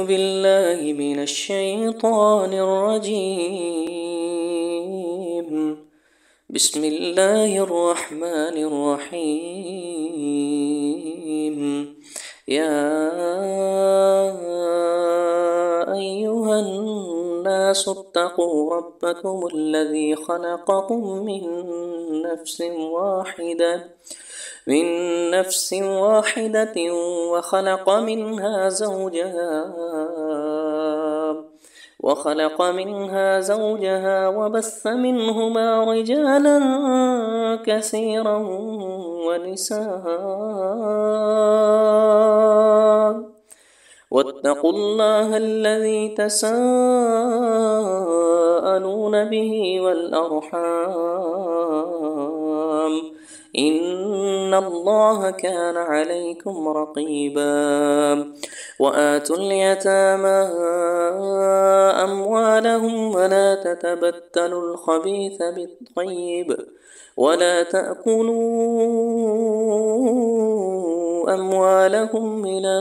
بالله من الشيطان الرجيم. بسم الله الرحمن الرحيم. يا أيها الناس اتقوا ربكم الذي خلقكم من نفس واحدة وخلق منها زوجها وبث منهما رجالا كثيرا ونساء واتقوا الله الذي تساءلون به والأرحام إن الله كان عليكم رقيبا. وآتوا اليتامى أموالهم ولا تتبدلوا الخبيث بالطيب ولا تأكلوا أموالهم إلى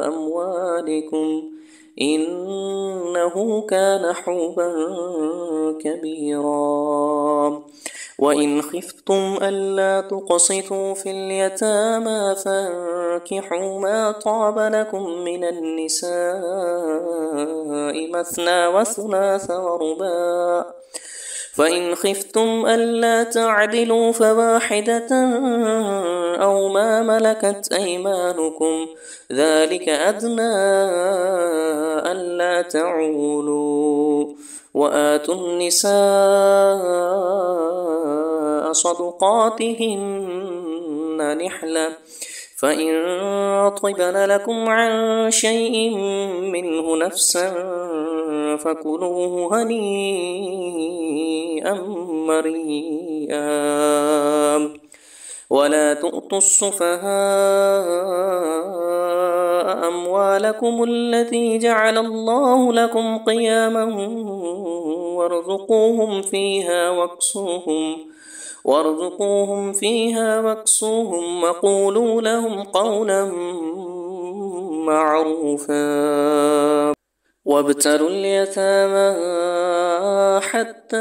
أموالكم إنه كان حوبا كبيرا. وإن خفتم ألا تقسطوا في اليتامى فانكحوا ما طاب لكم من النساء مثنى وثلاث ورباع، فإن خفتم ألا تعدلوا فواحدة أو ما ملكت أيمانكم ذلك أدنى ألا تعولوا. وآتوا النساء صدقاتهن نحلة، فإن طبن لكم عن شيء منه نفسا فكلوه هنيئا مريئا. ولا تؤتوا السفهاء أموالكم التي جعل الله لكم قياما وارزقوهم فيها واكسوهم وقولوا لهم قولا معروفا. وابتلوا اليتامى حتى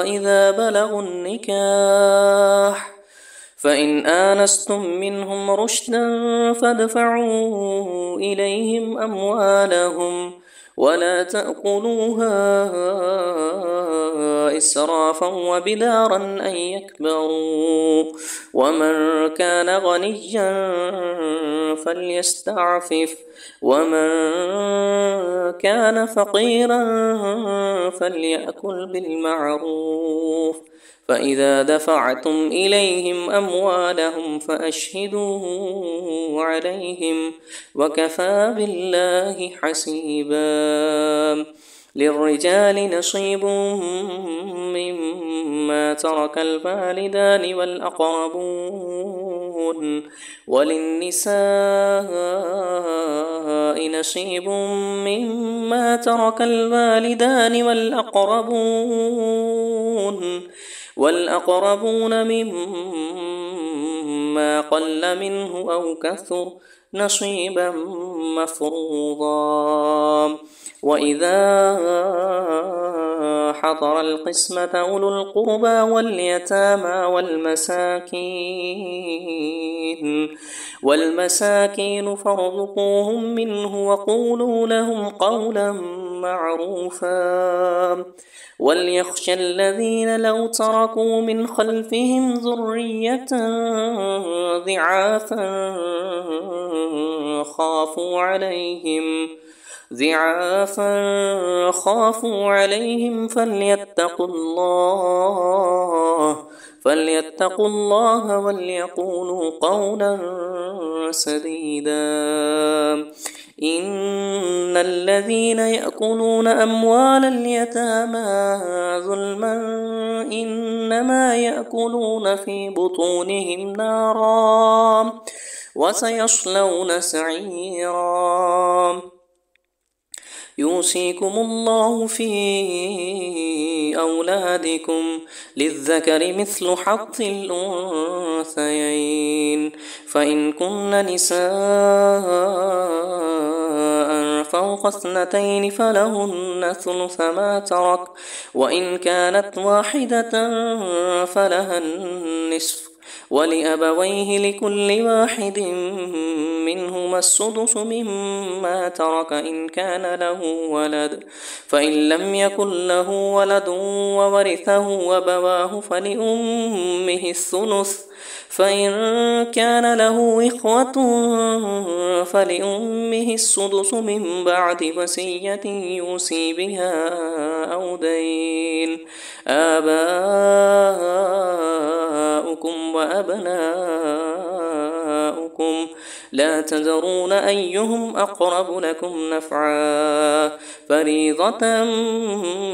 إذا بلغوا النكاح، فإن آنستم منهم رشدا فادفعوا إليهم أموالهم ولا تأكلوها إسرافا وبدارا أن يكبروا. ومن كان غنيا فليستعفف، ومن كان فقيرا فليأكل بالمعروف. فإذا دفعتم إليهم أموالهم فأشهدوا عليهم وكفى بالله حسيبا. للرجال نصيب مما ترك الوالدان والأقربون، وللنساء نصيب مما ترك الوالدان والأقربون مما قل منه أو كثر نصيبا مفروضا. وإذا حضر القسمة أولو القربى واليتامى والمساكين فارزقوهم منه وقولوا لهم قولا معروفا. وليخشى الذين لو تركوا من خلفهم ذرية ضعافا خافوا عليهم فليتقوا الله وليقولوا قولا سديدا. إن الذين يأكلون أموال اليتامى ظلما إنما يأكلون في بطونهم نارا وسيصلون سعيرا. يوصيكم الله في أولادكم للذكر مثل حظ الأنثيين فإن كن نساء فوق اثنتين فلهن ثلث ما ترك وإن كانت واحدة فلها النصف ولأبويه لكل واحد منهما السدس مما ترك إن كان له ولد فإن لم يكن له ولد وورثه أبواه فلأمه الثلث فإن كان له إخوة فلأمه السدس من بعد وصية يوصي بها أو دين آباؤكم وأبناؤكم لا تدرون أيهم أقرب لكم نفعا فريضة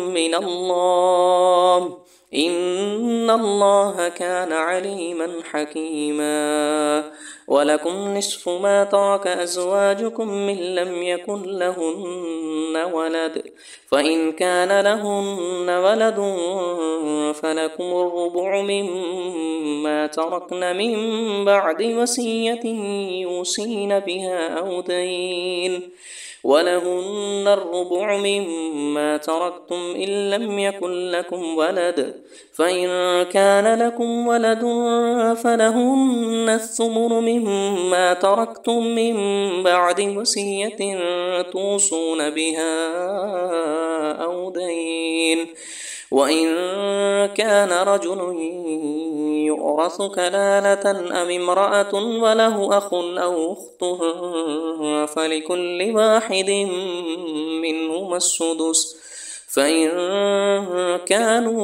من الله إن الله كان عليما حكيما ولكم نصف ما ترك أزواجكم من لم يكن لهن ولد فإن كان لهن ولد فلكم الربع مما تركن من بعد وصية يوصين بها أو دين ولهن الربع مما تركتم إن لم يكن لكم ولد فإن كان لكم ولد فلهن الثمن مما تركتم من بعد وصية توصون بها أو دين وإن كان رجل يورث كلالة أم امرأة وله أخ أو أخت فلكل واحد منهما السدس فإن كانوا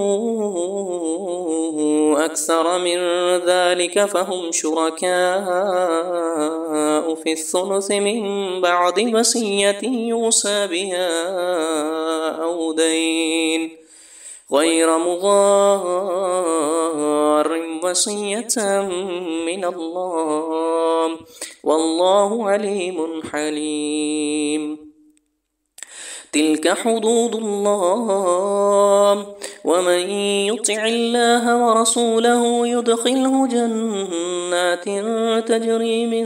أكثر من ذلك فهم شركاء في الثلث من بعد وصية يوصى بها أو دين غير مضار وصية من الله والله عليم حليم تلك حدود الله ومن يطع الله ورسوله يدخله جنات تجري من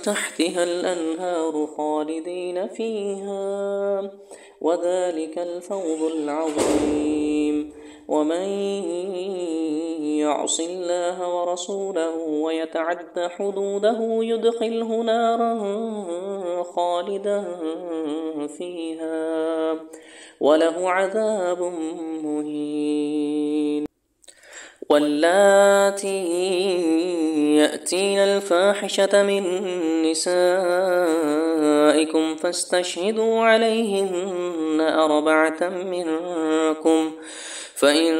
تحتها الأنهار خالدين فيها وذلك الفوز العظيم ومن يعص الله ورسوله ويتعد حدوده يدخله نارا خالدا فيها وله عذاب مهين واللاتي يأتين الفاحشة من نسائكم فاستشهدوا عليهن 4 منكم فإن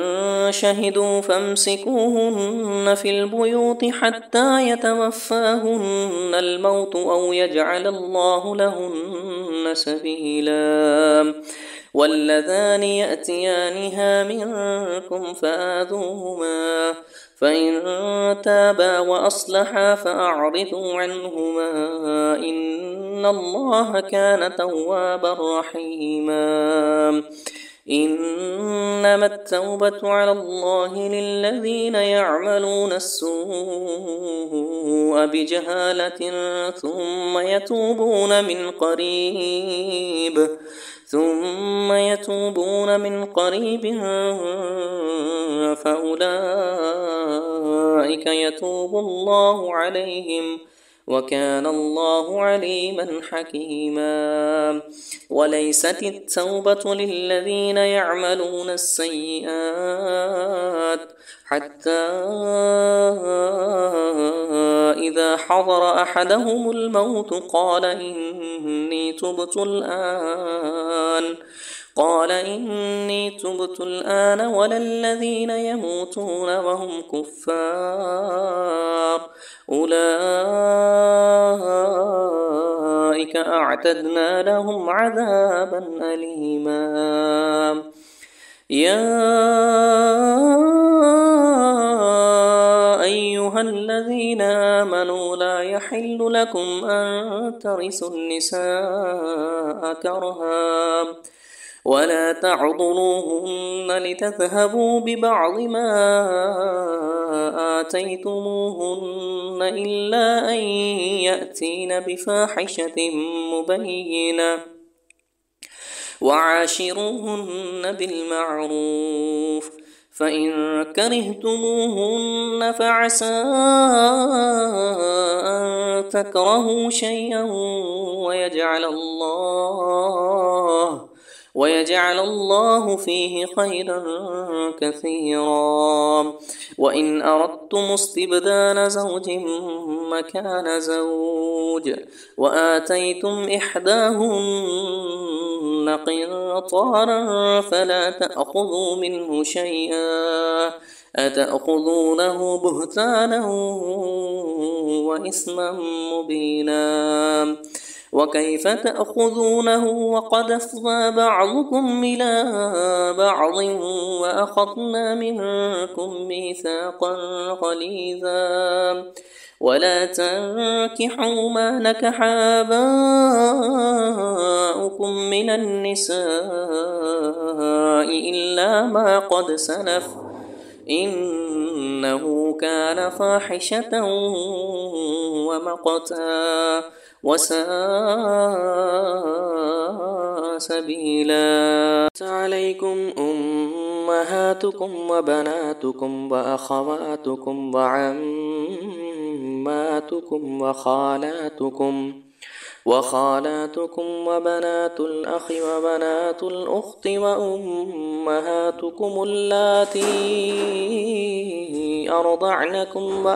شهدوا فامسكوهن في البيوت حتى يتوفاهن الموت أو يجعل الله لهن سبيلا واللذان يأتيانها منكم فآذوهما فإن تابا وأصلحا فأعرضوا عنهما إن الله كان توابا رحيما إنما التوبة على الله للذين يعملون السوء بجهالة ثم يتوبون من قريب فأولئك يتوب الله عليهم وكان الله عليما حكيما وليست التوبة للذين يعملون السيئات حتى إذا حضر أحدهم الموت قال إني تبت الآن ولا الذين يموتون وهم كفار أولئك أعتدنا لهم عذابا أليما يا أيها يحل لكم أن ترثوا النساء كرها ولا تعضلوهن لتذهبوا ببعض ما آتيتموهن إلا أن يأتين بفاحشة مبينة وعاشروهن بالمعروف فإن كرهتموهن فعسى أن تكرهوا شيئا ويجعل الله فيه خيرا كثيرا وإن أردتم استبدال زوج مكان زوج وآتيتم إحداهن قنطارا فلا تأخذوا منه شيئا أتأخذونه بهتانا وإثما مبينا وكيف تأخذونه وقد أفضى بعضكم إلى بعض وأخذنا منكم ميثاقا غليظا ولا تنكحوا ما نكح آباؤكم من النساء إلا ما قد سلف إنه كان فاحشة ومقتا وساء سبيلا عليكم أمهاتكم وبناتكم وأخواتكم وعماتكم وخالاتكم وبنات الأخ وبنات الأخت وأمهاتكم اللاتي أرضعنكم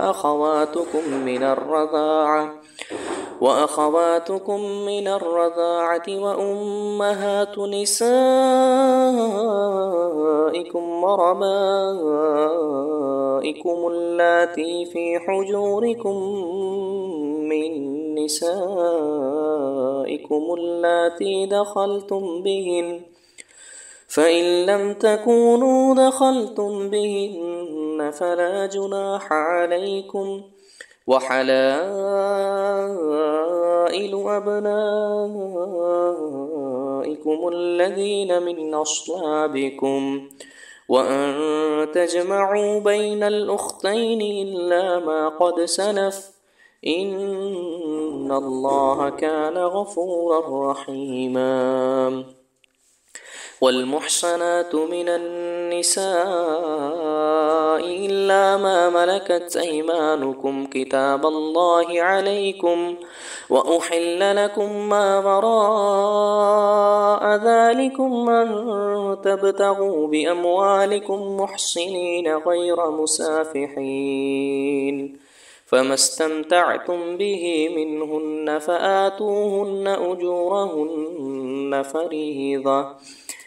وأخواتكم من الرضاعة وأمهات نسائكم وربائكم اللاتي في حجوركم من نسائكم اللاتي دخلتم بهن فإن لم تكونوا دخلتم بهن فلا جناح عليكم وحلائل أبنائكم الذين من أصلابكم وأن تجمعوا بين الأختين إلا ما قد سلف إن الله كان غفورا رحيما والمحصنات من النساء إلا ما ملكت أيمانكم كتاب الله عليكم وأحل لكم ما وراء ذلكم أن تبتغوا بأموالكم محصنين غير مسافحين فما استمتعتم به منهن فآتوهن أجورهن فريضة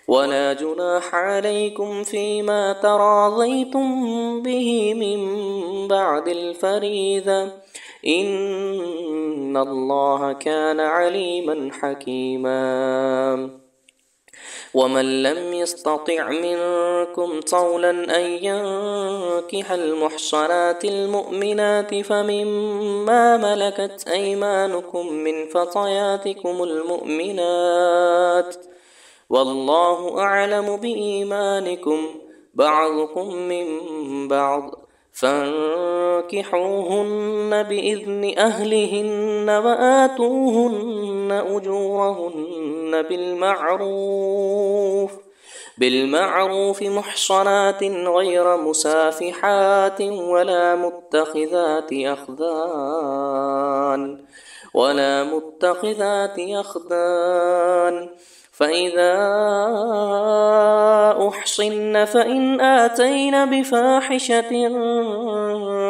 ولا جناح عليكم فيما تراضيتم به من بعد الفريضة إن الله كان عليما حكيما ومن لم يستطع منكم طولا أن ينكح المحصنات المؤمنات فمما ملكت أيمانكم من فتياتكم المؤمنات والله أعلم بإيمانكم بعضكم من بعض فانكحوهن بإذن أهلهن وآتوهن أجورهن بالمعروف محصنات غير مسافحات ولا متخذات أخدان فإذا أحصن فإن آتين بفاحشة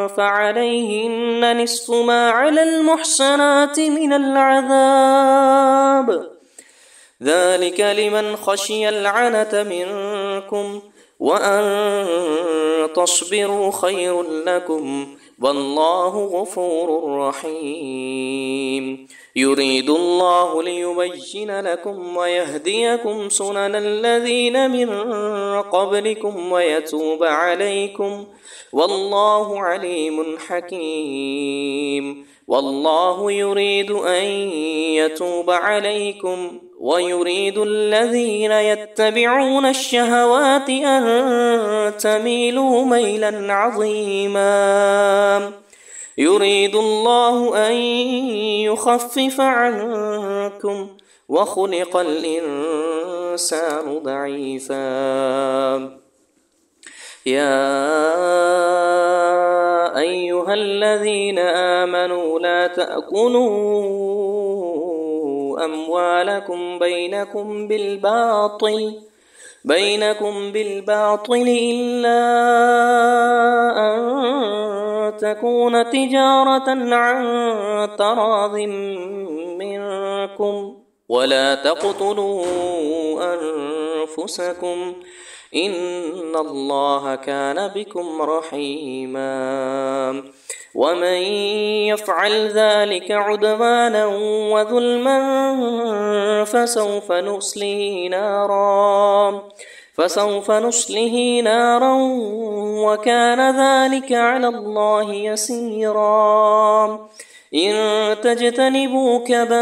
فعليهن نصف ما على المحصنات من العذاب ذلك لمن خشي العنة منكم وأن تصبروا خير لكم والله غفور رحيم. يريد الله ليبين لكم ويهديكم سنن الذين من قبلكم ويتوب عليكم، والله عليم حكيم. والله يريد أن يتوب عليكم ويريد الذين يتبعون الشهوات أن تميلوا ميلا عظيما. يريد الله أن يخفف عنكم وخلق الإنسان ضعيفا. يا أيها الذين آمنوا لا تأكلوا أموالكم بينكم بالباطل إلا أن تكون تجارة عن تراض منكم، ولا تقتلوا أنفسكم إن الله كان بكم رحيما. ومن يفعل ذلك عدوانا وظلما فسوف نصله نارا وكان ذلك على الله يسيرا. إن تجتنبوا كبائر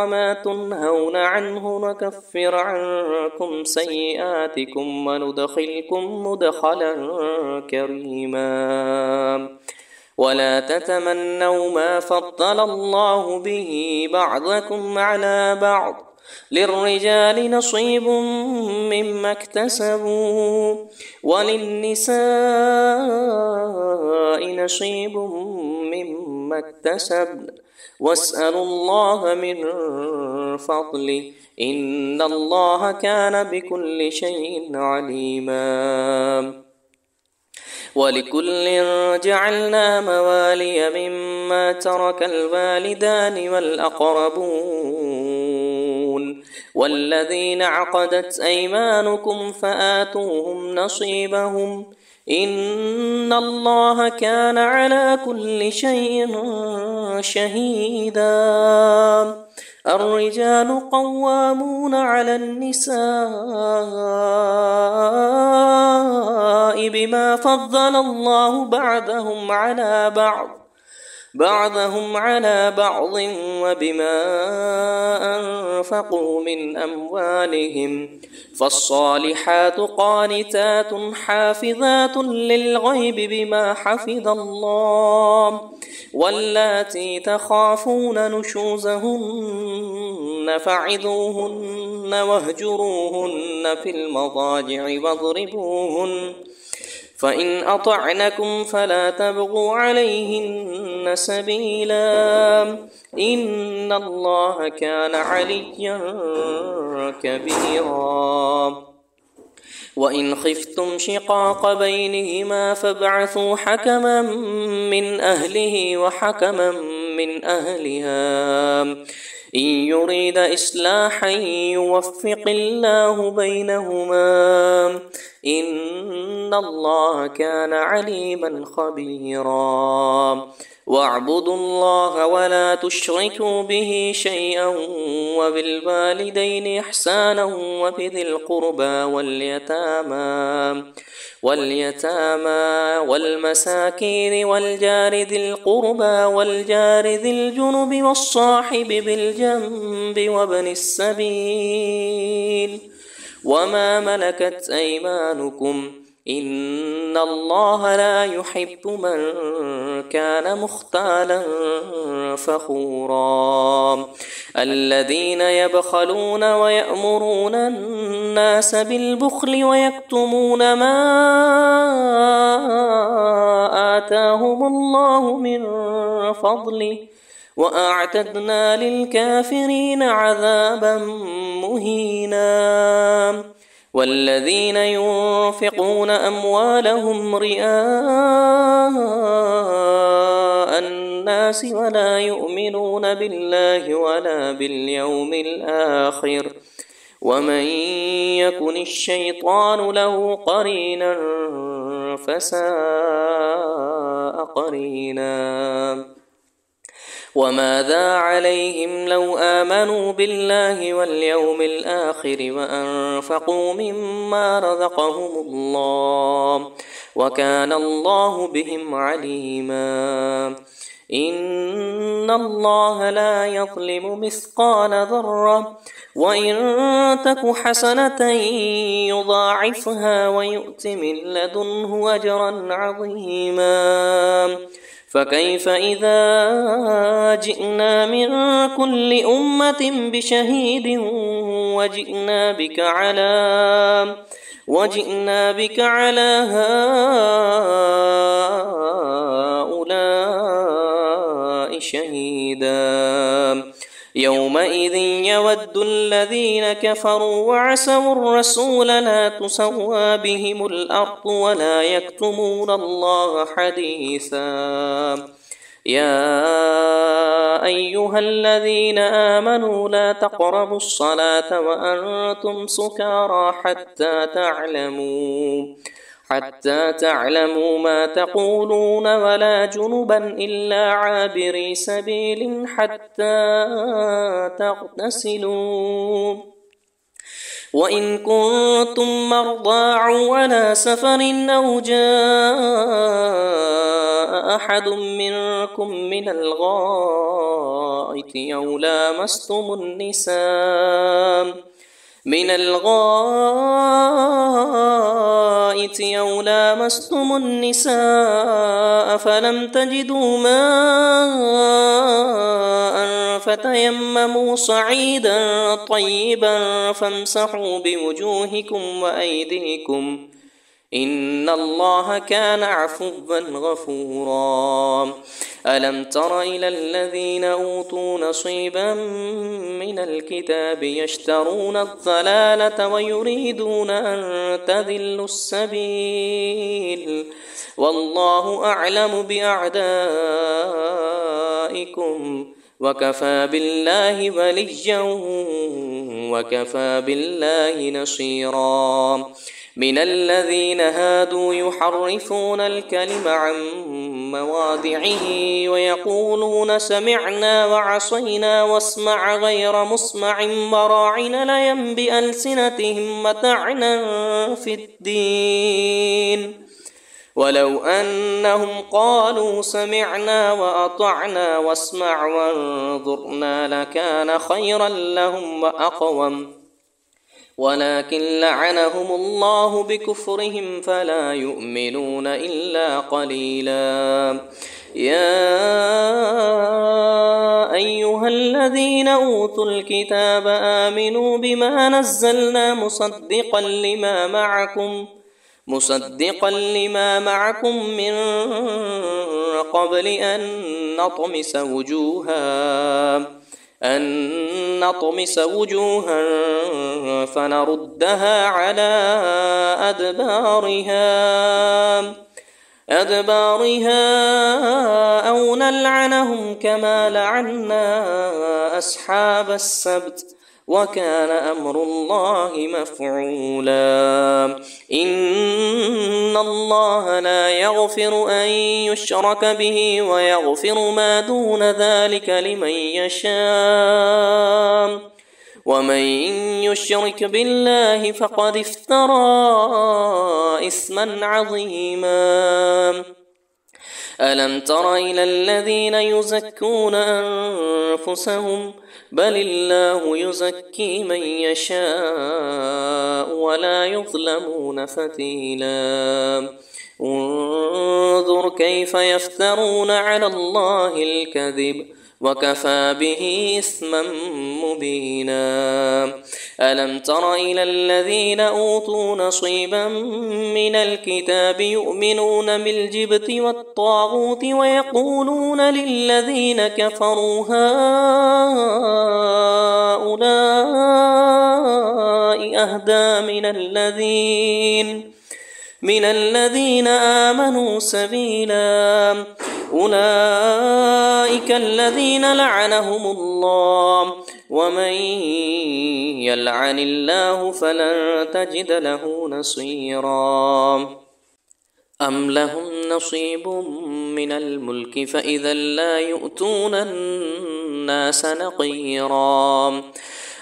ما تنهون عنه نكفر عنكم سيئاتكم وندخلكم مدخلا كريما. ولا تتمنوا ما فضل الله به بعضكم على بعض، للرجال نصيب مما اكتسبوا وللنساء نصيب مما اكتسبن، واسألوا الله من فضله إن الله كان بكل شيء عليما. ولكل جعلنا موالي مما ترك الوالدان والأقربون والذين عقدت أيمانكم فآتوهم نصيبهم إن الله كان على كل شيء شهيدا. الرجال قوامون على النساء بما فضل الله بعضهم على بعض وبما أنفقوا من أموالهم، فالصالحات قانتات حافظات للغيب بما حفظ الله، واللاتي تخافون نشوزهن فعظوهن واهجروهن في المضاجع واضربوهن، فإن أطعنكم فلا تبغوا عليهن سبيلا إن الله كان عليا كبيرا. وإن خفتم شقاق بينهما فابعثوا حكما من أهله وحكما من أهلها إن يريد إصلاحا يوفق الله بينهما إن الله كان عليما خبيرا. واعبدوا الله ولا تشركوا به شيئا وبالوالدين إحسانا وبذي القربى واليتامى والمساكين والجار ذي القربى والجار ذي الجنب والصاحب بالجنب وابن السبيل وما ملكت أيمانكم إن الله لا يحب من كان مختالا فخورا. الذين يبخلون ويأمرون الناس بالبخل ويكتمون ما آتاهم الله من فضله وأعتدنا للكافرين عذابا مهينا. والذين ينفقون أموالهم رئاء الناس ولا يؤمنون بالله ولا باليوم الآخر ومن يكن الشيطان له قرينا فساء قرينا. وماذا عليهم لو آمنوا بالله واليوم الآخر وأنفقوا مما رزقهم الله وكان الله بهم عليما. إن الله لا يظلم مثقال ذرة وإن تك حسنة يضاعفها ويؤت من لدنه أجرا عظيما. فكيف إذا جئنا من كل أمة بشهيد وجئنا بك على هؤلاء شهيدا. يومئذ يود الذين كفروا وعصوا الرسول لا تسوى بهم الأرض ولا يكتمون الله حديثا. يا أيها الذين آمنوا لا تقربوا الصلاة وأنتم سكارى حتى تعلموا ما تقولون ولا جنبا إلا عابري سبيل حتى تغتسلوا. وإن كنتم مرضى أو على سفر أو جاء أحد منكم من الغائط أو لامستم النساء فلم تجدوا ماء فتيمموا صعيدا طيبا فامسحوا بوجوهكم وأيديكم إن الله كان عفوا غفورا. ألم تر إلى الذين أوتوا نصيبا من الكتاب يشترون الضلالة ويريدون أن تضلوا السبيل والله أعلم بأعدائكم وكفى بالله وليا وكفى بالله نصيرا. من الذين هادوا يحرفون الكلم عن مواضعه ويقولون سمعنا وعصينا واسمع غير مسمع وراعنا ليا بألسنتهم متعنا في الدين ولو أنهم قالوا سمعنا وأطعنا واسمع وانظرنا لكان خيرا لهم وأقوم ولكن لعنهم الله بكفرهم فلا يؤمنون إلا قليلا. يا أيها الذين أوتوا الكتاب آمنوا بما نزلنا مصدقا لما معكم من قبل أن نطمس وجوها فنردها على أدبارها أو نلعنهم كما لعنا أصحاب السبت وكان أمر الله مفعولا. إن الله لا يغفر أن يشرك به ويغفر ما دون ذلك لمن يشاء ومن يشرك بالله فقد افترى إثما عظيما. ألم تر إلى الذين يزكون أنفسهم بل الله يزكي من يشاء ولا يظلمون فتيلا. انظر كيف يفترون على الله الكذب وكفى به إثما مبينا. ألم تر إلى الذين أوتوا نصيبا من الكتاب يؤمنون بالجبت والطاغوت ويقولون للذين كفروا هؤلاء أهدى من الذين آمنوا سبيلا. أولئك الذين لعنهم الله ومن يلعن الله فلن تجد له نصيرا. أم لهم نصيب من الملك فإذا لا يؤتون الناس نقيرا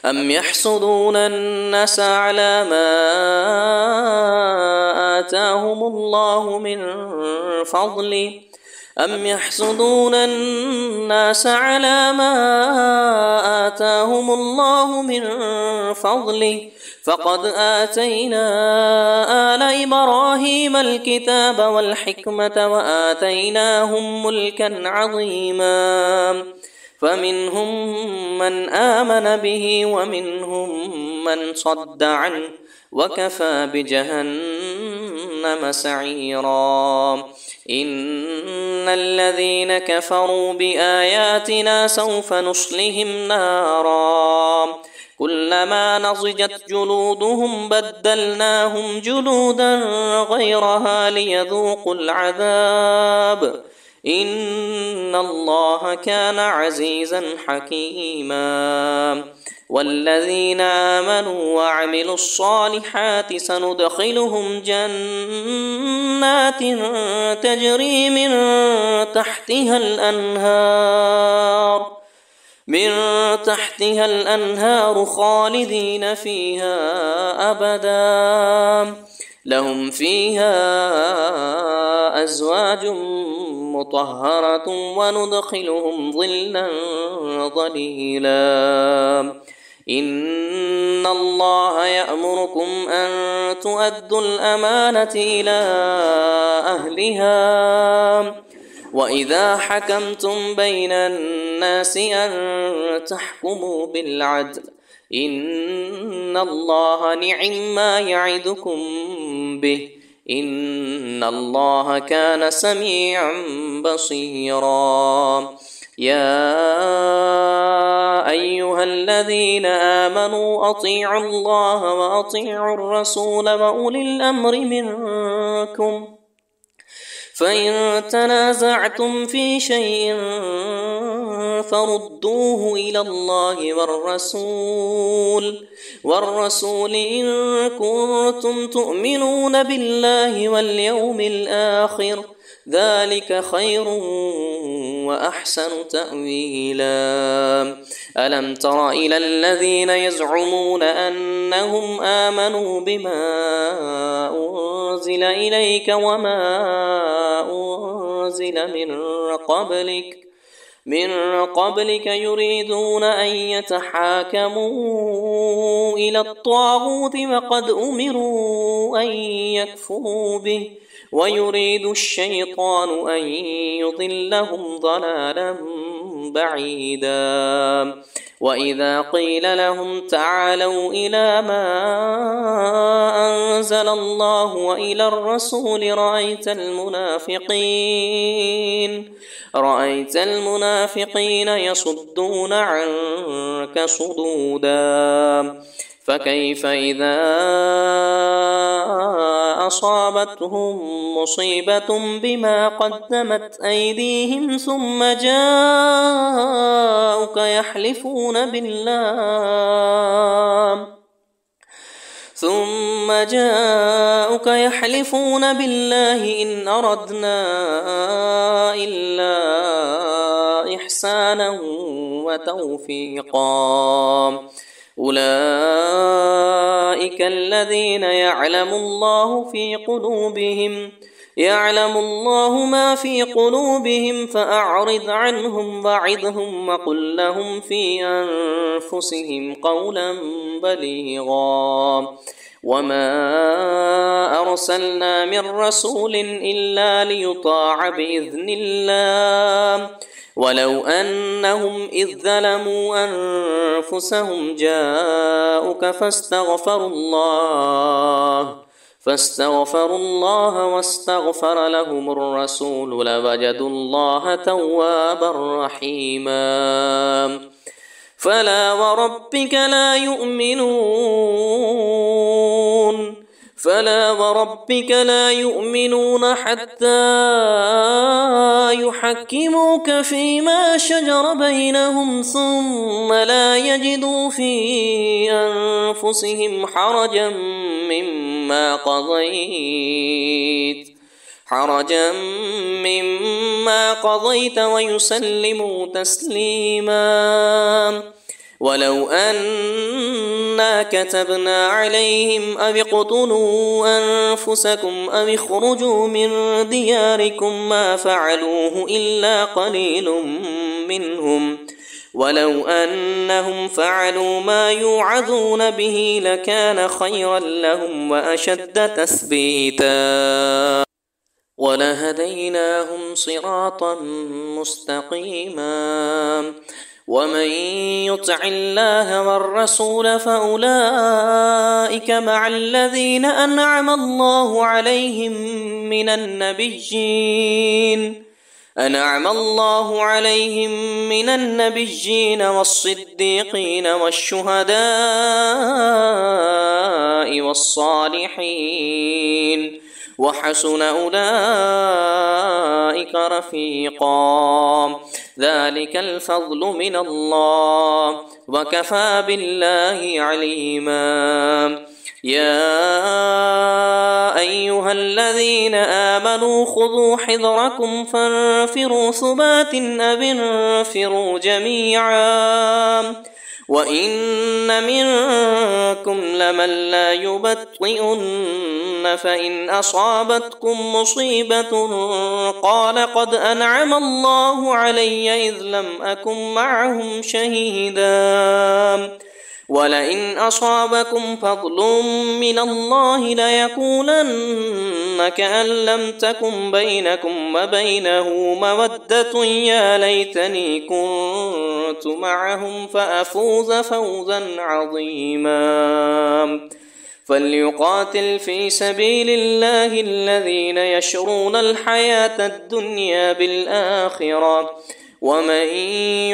أم يحسدون الناس على ما آتاهم الله من فضله أم يحسدون الناس على ما آتاهم الله من فضله فقد آتينا آل إبراهيم الكتاب والحكمة وآتيناهم ملكا عظيما فمنهم من آمن به ومنهم من صد عنه وكفى بجهنم سعيرا إن الذين كفروا بآياتنا سوف نصلهم نارا كلما نضجت جلودهم بدلناهم جلودا غيرها ليذوقوا العذاب إن الله كان عزيزا حكيما والذين آمنوا وعملوا الصالحات سندخلهم جنات تجري من تحتها الأنهار خالدين فيها أبدا لهم فيها أزواج مطهرة وندخلهم ظلا ظليلا إن الله يأمركم أن تؤدوا الأمانة إلى أهلها وإذا حكمتم بين الناس أن تحكموا بالعدل إن الله نعم ما يعدكم به إن الله كان سميعا بصيرا يا أيها الذين آمنوا أطيعوا الله وأطيعوا الرسول وأولي الأمر منكم فإن تنازعتم في شيء فردوه إلى الله والرسول إن كنتم تؤمنون بالله واليوم الآخر ذلك خير وأحسن تأويلا ألم تر إلى الذين يزعمون أنهم آمنوا بما أنزل إليك وما أنزل من قبلك يريدون أن يتحاكموا إلى الطاغوت وقد أمروا أن يكفروا به ويريد الشيطان أن يضلهم ضلالا بعيدا وإذا قيل لهم تعالوا إلى ما أنزل الله وإلى الرسول رأيت المنافقين يصدون عنك صدودا فكيف إذا أصابتهم مصيبة بما قدمت أيديهم ثم جاءوك يحلفون بالله إن أردنا إلا إحسانا وتوفيقا أولئك الذين يعلم الله ما في قلوبهم فأعرض عنهم وعظهم وقل لهم في أنفسهم قولا بليغا وما أرسلنا من رسول إلا ليطاع بإذن الله ولو أنهم إذ ظلموا أنفسهم جاءوك فاستغفروا الله واستغفر لهم الرسول لوجدوا الله توابا رحيما فلا وربك لا يؤمنون حتى يحكموك فيما شجر بينهم ثم لا يجدوا في أنفسهم حرجا حرجا مما قضيت ويسلموا تسليما. ولو أنا كتبنا عليهم أن اقتلوا أنفسكم أو اخرجوا من دياركم ما فعلوه إلا قليل منهم، ولو أنهم فعلوا ما يوعظون به لكان خيرا لهم وأشد تثبيتا، ولهديناهم صراطا مستقيما. ومن يطع الله والرسول فأولئك مع الذين أنعم الله عليهم من النبيين والصديقين والشهداء والصالحين، وحسن أولئك رفيقا. ذلك الفضل من الله وكفى بالله عليما. يا أيها الذين آمنوا خذوا حذركم فانفروا ثبات أو انفروا جميعا. وإن منكم لمن لا يبطئن فإن أصابتكم مصيبة قال قد أنعم الله علي إذ لم أكن معهم شهيدا. ولئن أصابكم فضل من الله ليقولن كأن لم تكن بينكم وبينه مودة يا ليتني كنت معهم فأفوز فوزا عظيما. فليقاتل في سبيل الله الذين يشرون الحياة الدنيا بالآخرة، ومن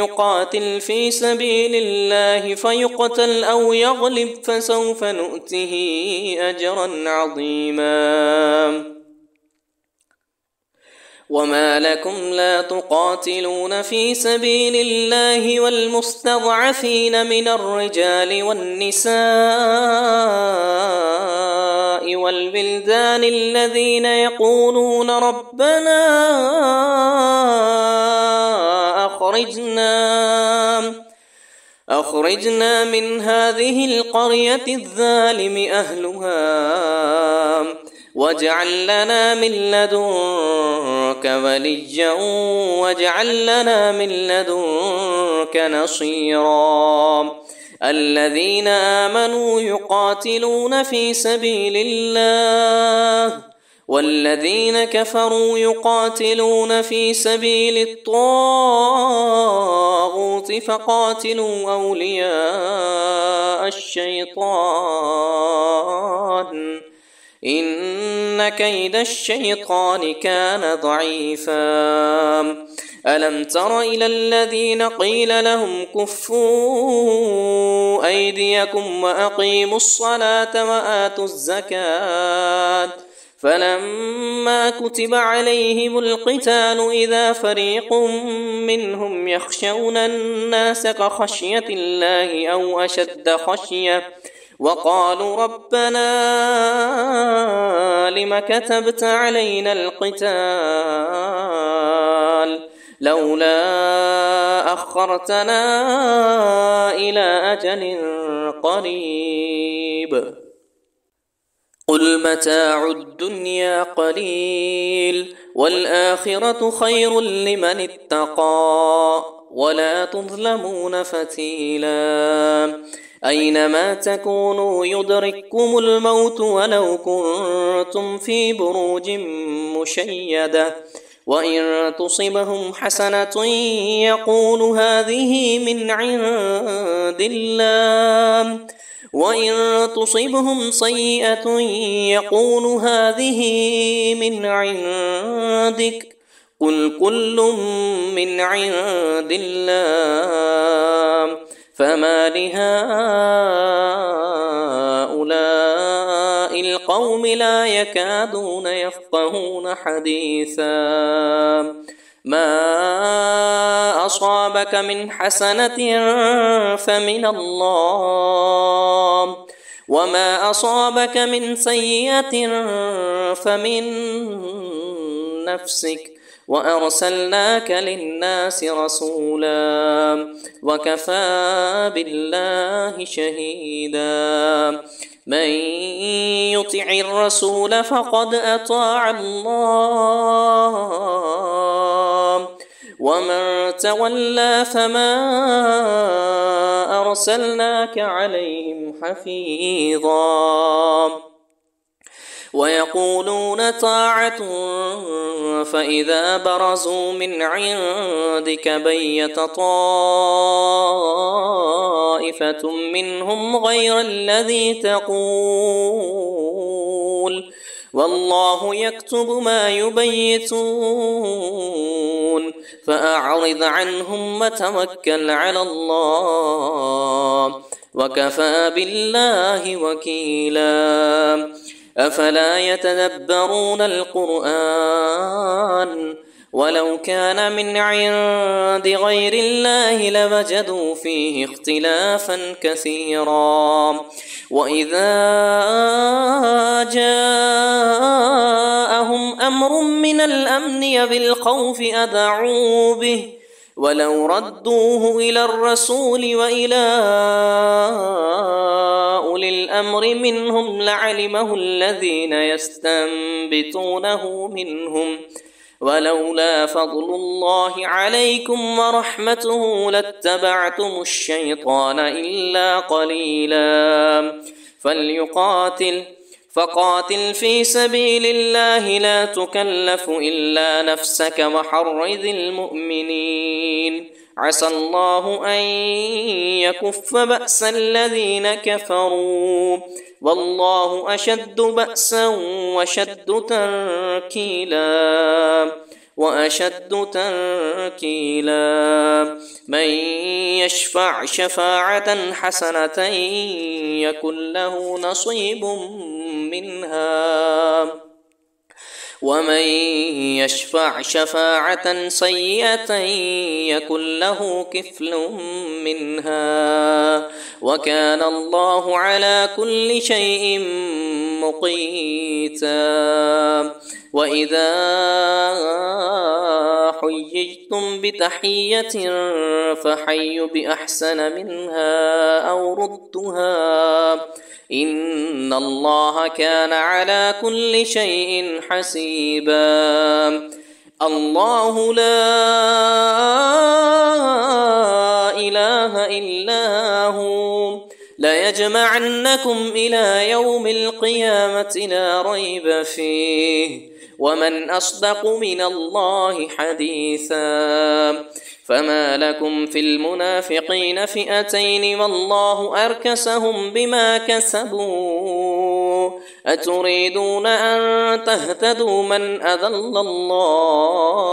يقاتل في سبيل الله فيقتل أو يغلب فسوف نؤته أجرا عظيما. وما لكم لا تقاتلون في سبيل الله والمستضعفين من الرجال والنساء والولدان الذين يقولون ربنا أخرجنا من هذه القرية الظالم أهلها واجعل لنا من لدنك وليا واجعل لنا من لدنك نصيرا. الذين آمنوا يقاتلون في سبيل الله والذين كفروا يقاتلون في سبيل الطاغوت فقاتلوا أولياء الشيطان إن كيد الشيطان كان ضعيفا. ألم تر إلى الذين قيل لهم كفوا أيديكم وأقيموا الصلاة وآتوا الزكاة فلما كتب عليهم القتال إذا فريق منهم يخشون الناس كخشية الله أو أشد خشية وقالوا ربنا لم كتبت علينا القتال لولا أخرتنا إلى أجل قريب قل متاع الدنيا قليل والآخرة خير لمن اتقى ولا تظلمون فتيلا. أينما تكونوا يدرككم الموت ولو كنتم في بروج مشيدة وإن تصبهم حسنة يقول هذه من عند الله وإن تصبهم سيئة يقول هذه من عندك قل كل من عند الله فما لهؤلاء القوم لا يكادون يفقهون حديثا. ما أصابك من حسنة فمن الله وما أصابك من سيئة فمن نفسك وأرسلناك للناس رسولا وكفى بالله شهيدا. من يطع الرسول فقد أطاع الله ومن تولى فما أرسلناك عليهم حفيظا. ويقولون طاعة فإذا برزوا من عندك بيت طائفة منهم غير الذي تقول والله يكتب ما يبيتون فأعرض عنهم وتوكل على الله وكفى بالله وكيلا. أفلا يتدبرون القرآن ولو كان من عند غير الله لوجدوا فيه اختلافا كثيرا. وإذا جاءهم أمر من الأمن بالخوف أذاعوا به ولو ردوه إلى الرسول وإلى أولي الأمر منهم لعلمه الذين يستنبطونه منهم ولولا فضل الله عليكم ورحمته لاتبعتم الشيطان إلا قليلا. فقاتل في سبيل الله لا تكلف إلا نفسك وحرض المؤمنين عسى الله أن يكف بأس الذين كفروا والله أشد بأسا وأشد تنكيلا. من يشفع شفاعة حسنة يكن له نصيب منها ومن يشفع شفاعة سيئة يكن له كفل منها وكان الله على كل شيء مقيتا. وإذا حييتم بتحية فحيوا بأحسن منها أو ردوها إن الله كان على كل شيء حسيبا. الله لا إله إلا هو ليجمعنكم إلى يوم القيامة لا ريب فيه ومن أصدق من الله حديثا. فما لكم في المنافقين فئتين والله أركسهم بما كسبوا أتريدون أن تهتدوا من أضل الله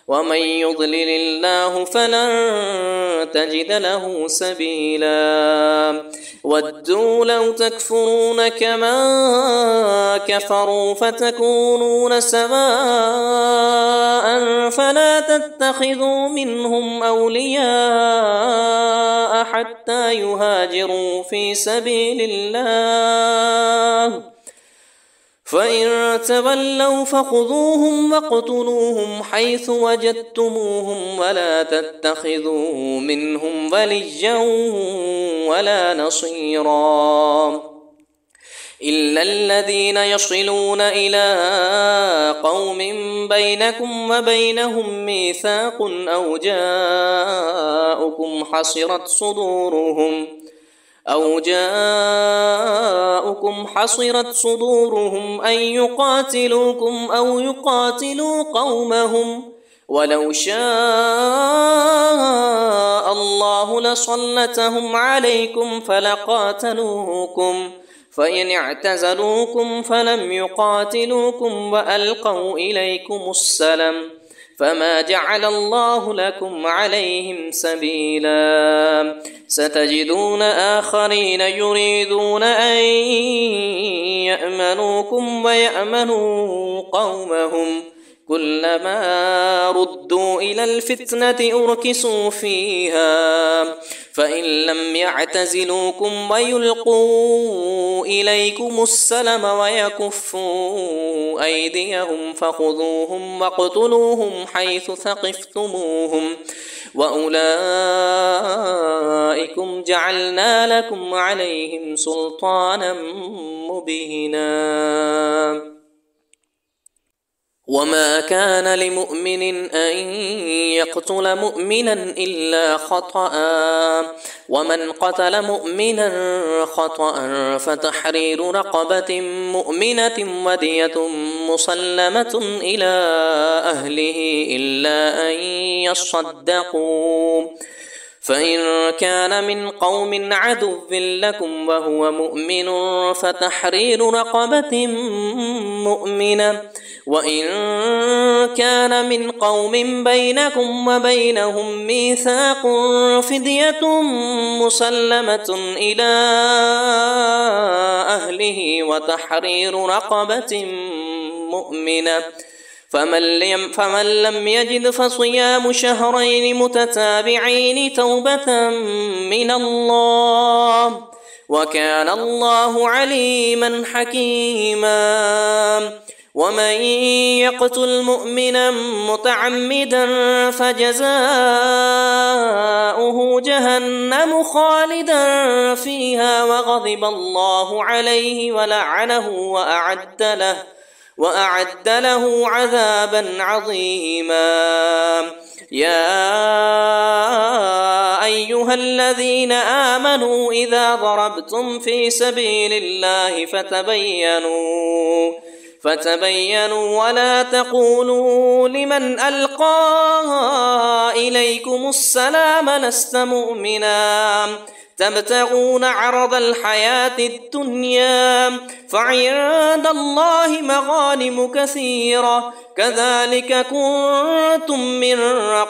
ومن يضلل الله فلن تجد له سبيلا. ودوا لو تكفرون كما كفروا فتكونون سواء فلا تتخذوا منهم أولياء حتى يهاجروا في سبيل الله فإن تولوا فخذوهم واقتلوهم حيث وجدتموهم ولا تتخذوا منهم وليا ولا نصيرا إلا الذين يصلون إلى قوم بينكم وبينهم ميثاق أو جاءكم حصرت صدورهم أن يقاتلوكم أو يقاتلوا قومهم ولو شاء الله لسلطهم عليكم فلقاتلوكم فإن اعتزلوكم فلم يقاتلوكم وألقوا إليكم السلم فما جعل الله لكم عليهم سبيلا. ستجدون آخرين يريدون أن يأمنوكم ويأمنوا قومهم كلما ردوا إلى الفتنة أركسوا فيها فإن لم يعتزلوكم ويلقوا إليكم السلم ويكفوا أيديهم فخذوهم واقتلوهم حيث ثقفتموهم وأولئكم جعلنا لكم عليهم سلطانا مبينا. وما كان لمؤمن أن يقتل مؤمنا إلا خطأ ومن قتل مؤمنا خطأ فتحرير رقبة مؤمنة ودية مسلمة إلى أهله إلا أن يصدقوا فإن كان من قوم عدو لكم وهو مؤمن فتحرير رقبة مؤمنة وإن كان من قوم بينكم وبينهم ميثاق فدية مسلمة إلى أهله وتحرير رقبة مؤمنة فمن لم يجد فصيام شهرين متتابعين توبة من الله وكان الله عليما حكيما. ومن يقتل مؤمنا متعمدا فجزاؤه جهنم خالدا فيها وغضب الله عليه ولعنه وأعد له عذابا عظيما. يا أيها الذين آمنوا إذا ضربتم في سبيل الله فتبينوا ولا تقولوا لمن ألقى إليكم السلام لست مؤمنا تبتغون عرض الحياة الدنيا فعند الله مغانم كثيرة كذلك كنتم من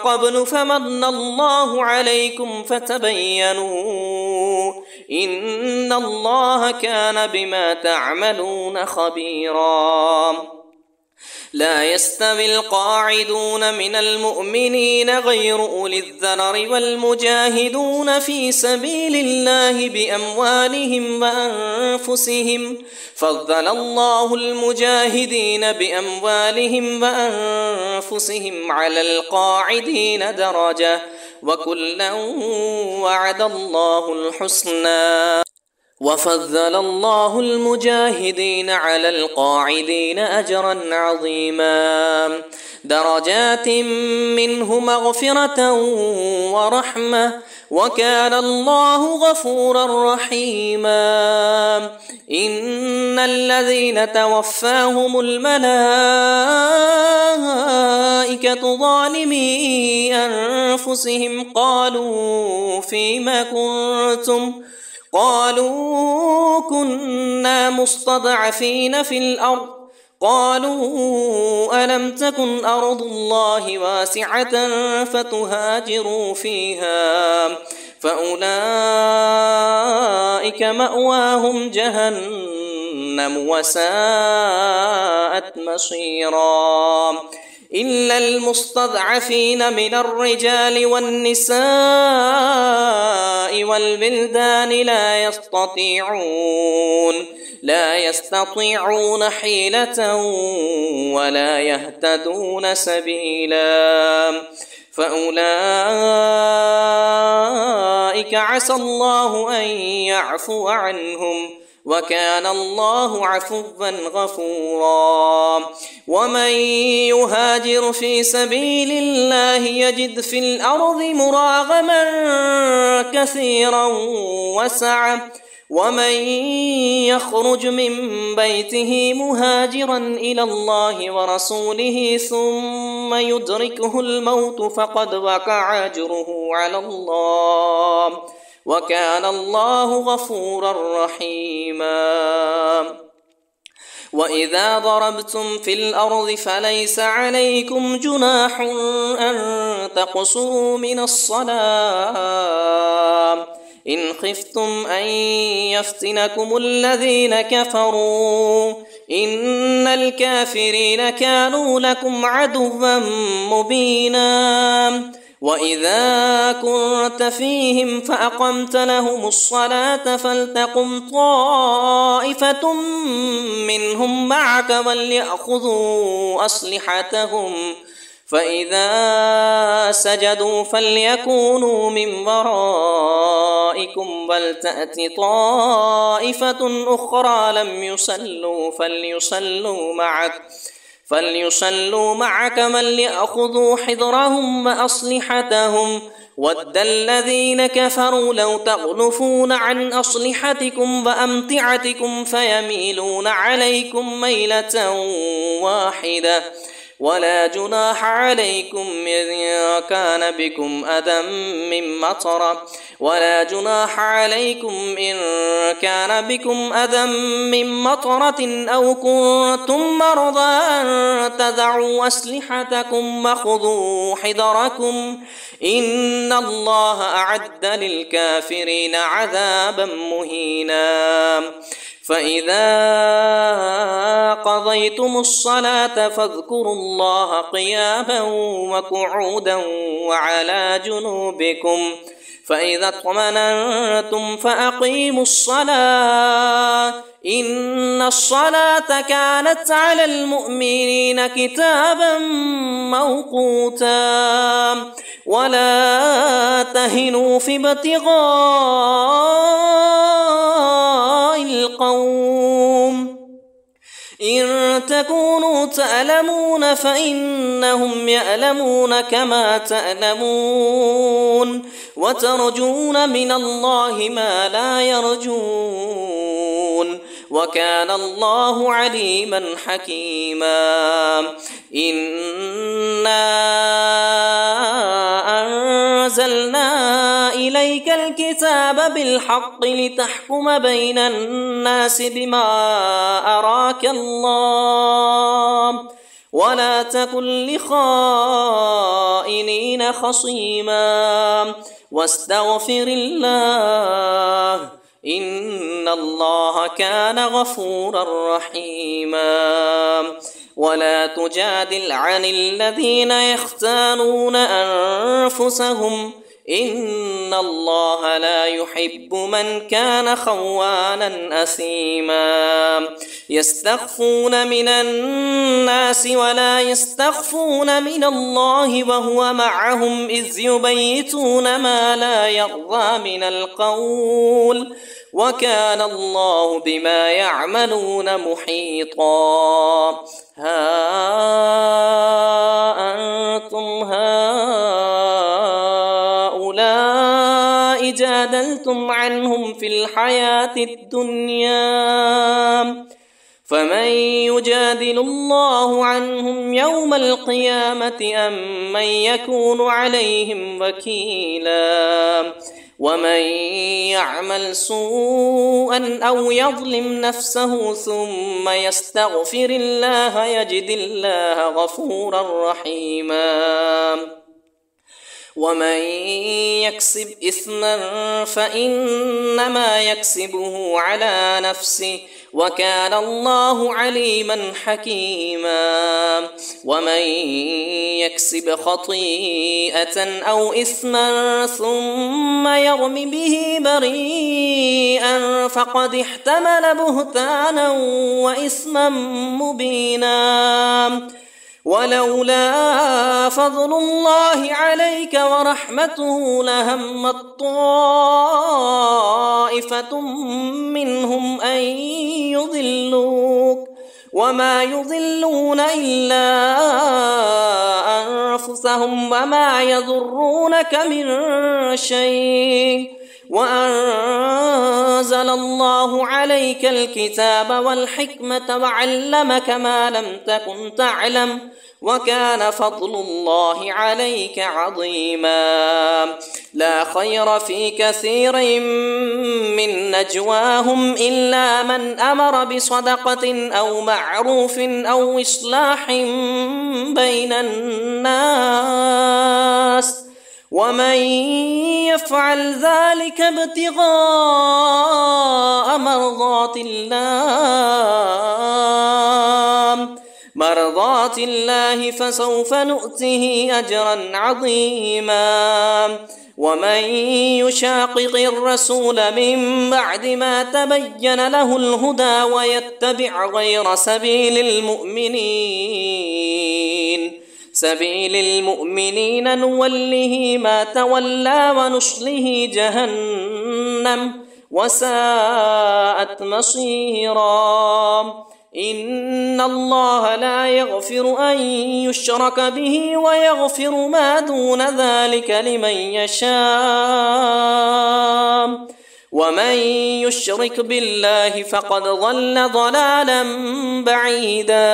قبل فمن الله عليكم فتبينوا إن الله كان بما تعملون خبيرا. لا يستوي القاعدون من المؤمنين غير أولي الضرر والمجاهدون في سبيل الله بأموالهم وأنفسهم فضل الله المجاهدين بأموالهم وأنفسهم على القاعدين درجة وكلا وعد الله الحسنى وفضل الله المجاهدين على القاعدين أجرا عظيما. درجات منه مغفرة ورحمة وكان الله غفورا رحيما. إن الذين توفاهم الملائكة ظالمي أنفسهم قالوا فيما كنتم قالوا كنا مستضعفين في الأرض قالوا ألم تكن أرض الله واسعة فتهاجروا فيها فأولئك مأواهم جهنم وساءت مصيرا. إلا المستضعفين من الرجال والنساء والبلدان لا يستطيعون حيلة ولا يهتدون سبيلا فأولئك عسى الله أن يعفو عنهم وكان الله عفوا غفورا. ومن يهاجر في سبيل الله يجد في الأرض مراغما كثيرا وسعة ومن يخرج من بيته مهاجرا إلى الله ورسوله ثم يدركه الموت فقد وقع أجره على الله وكان الله غفورا رحيما. وإذا ضربتم في الأرض فليس عليكم جناح أن تقصروا من الصلاة إن خفتم أن يفتنكم الذين كفروا إن الكافرين كانوا لكم عدوا مبينا وإذا كنت فيهم فأقمت لهم الصلاة فلتقم طائفة منهم معك وليأخذوا أسلحتهم فإذا سجدوا فليكونوا من ورائكم ولتأت طائفة أخرى لم يصلوا فليصلوا معك وليأخذوا حذرهم وأسلحتهم ود الذين كفروا لو تغلفون عن أسلحتكم وأمتعتكم فيميلون عليكم ميلة واحدة ولا جناح عليكم إن كان بكم أذى من مطرة أو كنتم مرضى أن تضعوا أسلحتكم وخذوا حذركم إن الله أعد للكافرين عذابا مهينا فإذا قضيتم الصلاة فاذكروا الله قياما وقعودا وعلى جنوبكم فإذا اطمأننتم فأقيموا الصلاة إن الصلاة كانت على المؤمنين كتابا موقوتا ولا تهنوا في ابتغاء القوم إن تكونوا تألمون فإنهم يألمون كما تألمون وترجون من الله ما لا يرجون وكان الله عليما حكيما إنا أنزلنا إليك الكتاب بالحق لتحكم بين الناس بما أراك الله ولا تكن لخائنين خصيما واستغفر الله إن الله كان غفورا رحيما ولا تجادل عن الذين يختانون أنفسهم إن الله لا يحب من كان خوانا أثيما يستخفون من الناس ولا يستخفون من الله وهو معهم إذ يبيتون ما لا يرضى من القول وكان الله بما يعملون محيطا ها أنتم هؤلاء جادلتم عنهم في الحياة الدنيا فمن يجادل الله عنهم يوم القيامة أم من يكون عليهم وكيلا ومن يعمل سوءا أو يظلم نفسه ثم يستغفر الله يجد الله غفورا رحيما ومن يكسب إثما فإنما يكسبه على نفسه وكان الله عليما حكيما ومن يكسب خطيئة أو إثما ثم يرم به بريئا فقد احتمل بهتانا وإثما مبينا ولولا فضل الله عليك ورحمته لهمت طائفة منهم أن يضلوك وما يضلون إلا أنفسهم وما يضرونك من شيء وأنزل الله عليك الكتاب والحكمة وعلمك ما لم تكن تعلم وكان فضل الله عليك عظيما لا خير في كثير من نجواهم إلا من أمر بصدقة أو معروف أو إصلاح بين الناس ومن يفعل ذلك ابتغاء مرضات الله مرضات الله فسوف نؤته أجرا عظيما. ومن يشاقق الرسول من بعد ما تبين له الهدى ويتبع غير سبيل المؤمنين نوله ما تولى ونصله جهنم وساءت مصيرا. إن الله لا يغفر أن يشرك به ويغفر ما دون ذلك لمن يشاء، ومن يشرك بالله فقد ضل ضلالا بعيدا.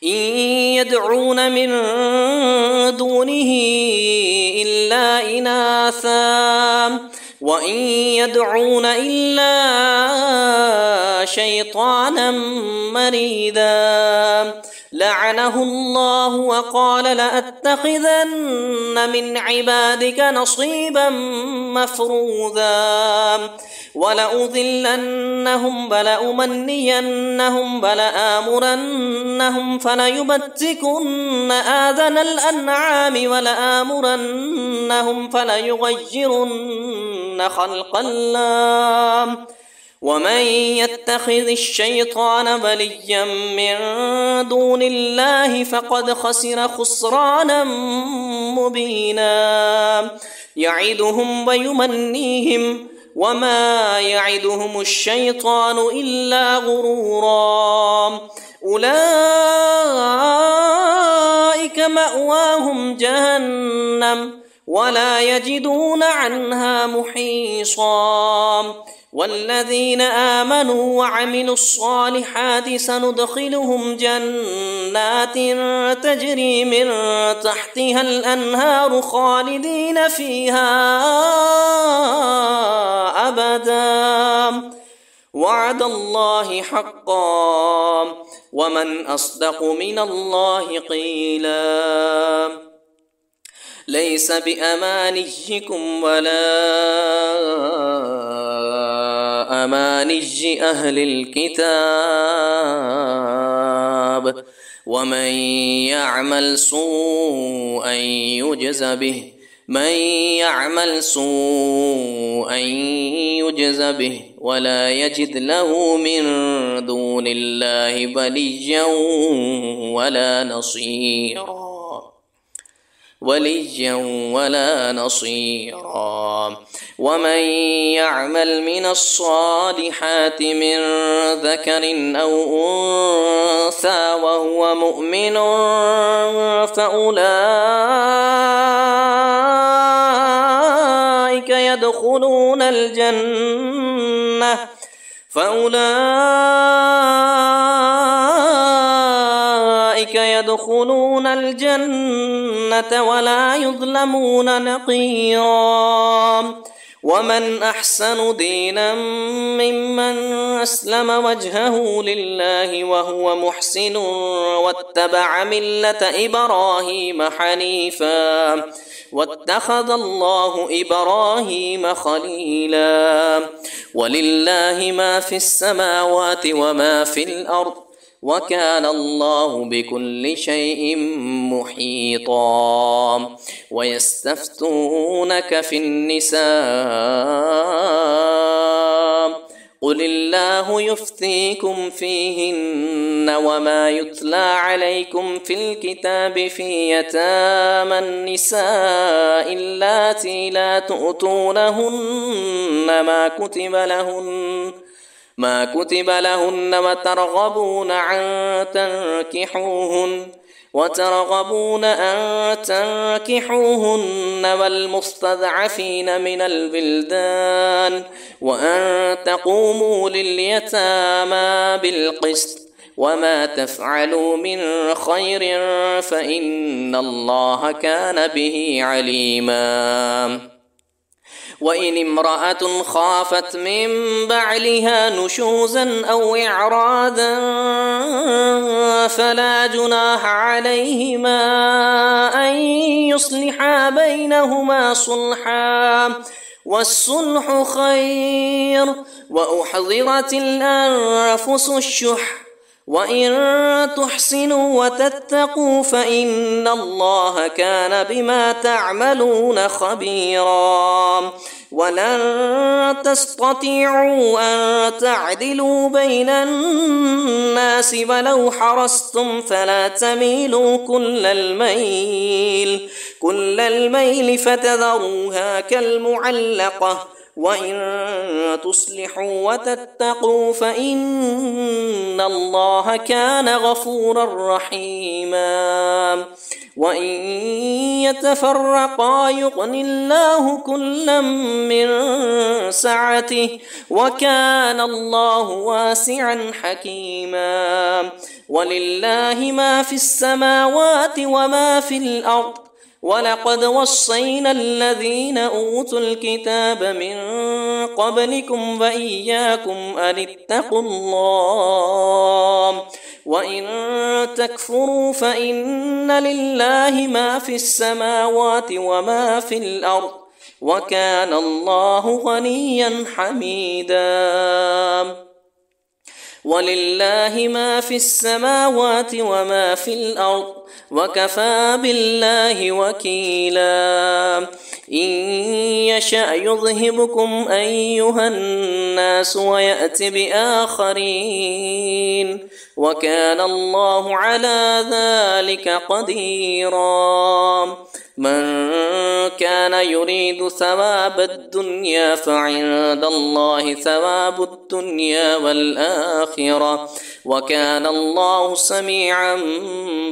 إن يدعون من دونه إلا إناثا وإن يدعون إلا شيطانا مريدا. لعنه الله وقال لأتخذن من عبادك نصيبا مفروضا ولأضلنهم ولأمنينهم ولآمرنهم فليبتكن آذان الأنعام ولآمرنهم فليغيرن خلق الله. ومن يتخذ الشيطان وليا من دون الله فقد خسر خسرانا مبينا. يعدهم ويمنيهم وما يعدهم الشيطان إلا غرورا. أولئك مأواهم جهنم ولا يجدون عنها محيصا. والذين آمنوا وعملوا الصالحات سندخلهم جنات تجري من تحتها الأنهار خالدين فيها أبدا وعد الله حقا ومن أصدق من الله قيلا. ليس بأمانيكم ولا أماني أهل الكتاب ومن يعمل سوءا يجز به ولا يجد له من دون الله وليا ولا نصيرا. ومن يعمل من الصالحات من ذكر أو أنثى وهو مؤمن فأولئك يدخلون الجنة ولا يظلمون نقيرا. ومن أحسن دينا ممن أسلم وجهه لله وهو محسن واتبع ملة إبراهيم حنيفا واتخذ الله إبراهيم خليلا. ولله ما في السماوات وما في الأرض وكان الله بكل شيء محيطا. ويستفتونك في النساء قل الله يفتيكم فيهن وما يتلى عليكم في الكتاب في يتامى النساء اللاتي لا تؤتونهن ما كتب لهن وترغبون أن تنكحوهن والمستضعفين من البلدان وأن تقوموا لليتامى بالقسط وما تفعلوا من خير فإن الله كان به عليما. وإن امرأة خافت من بعلها نشوزا أو إعراضا فلا جناح عليهما أن يصلحا بينهما صلحا والصلح خير. وأحضرت الأنفس الشح وإن تحسنوا وتتقوا فإن الله كان بما تعملون خبيرا. ولن تستطيعوا أن تعدلوا بين الناس ولو حرصتم فلا تميلوا كل الميل فتذروها كالمعلقة. وإن تصلحوا وتتقوا فإن الله كان غفورا رحيما. وإن يتفرقا يغن الله كلا من سعته وكان الله واسعا حكيما. ولله ما في السماوات وما في الأرض ولقد وصينا الذين أوتوا الكتاب من قبلكم وإياكم أن اتقوا الله وإن تكفروا فإن لله ما في السماوات وما في الأرض وكان الله غنيا حميدا. ولله ما في السماوات وما في الأرض وكفى بالله وكيلا. إن يشأ يذهبكم أيها الناس ويأت بآخرين وكان الله على ذلك قديرا. من كان يريد ثواب الدنيا فعند الله ثواب الدنيا والآخرة وكان الله سميعا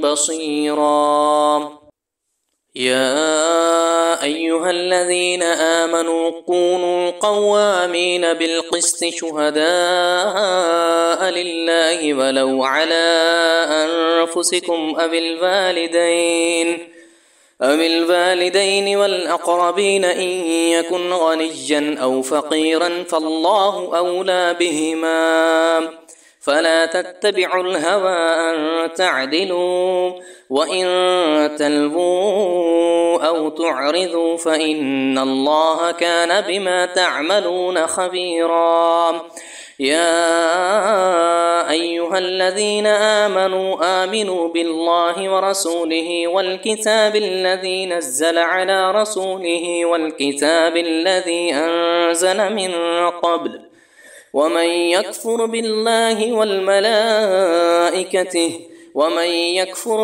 بصيرا. يا أيها الذين آمنوا كونوا قوامين بالقسط شهداء لله ولو على أنفسكم أو الوالدين والأقربين إن يكن غنيا أو فقيرا فالله أولى بهما فلا تتبعوا الهوى أن تعدلوا وإن تلووا أو تعرضوا فإن الله كان بما تعملون خبيرا. يا أيها الذين آمنوا بالله ورسوله والكتاب الذي نزل على رسوله والكتاب الذي أنزل من قبل ومن يكفر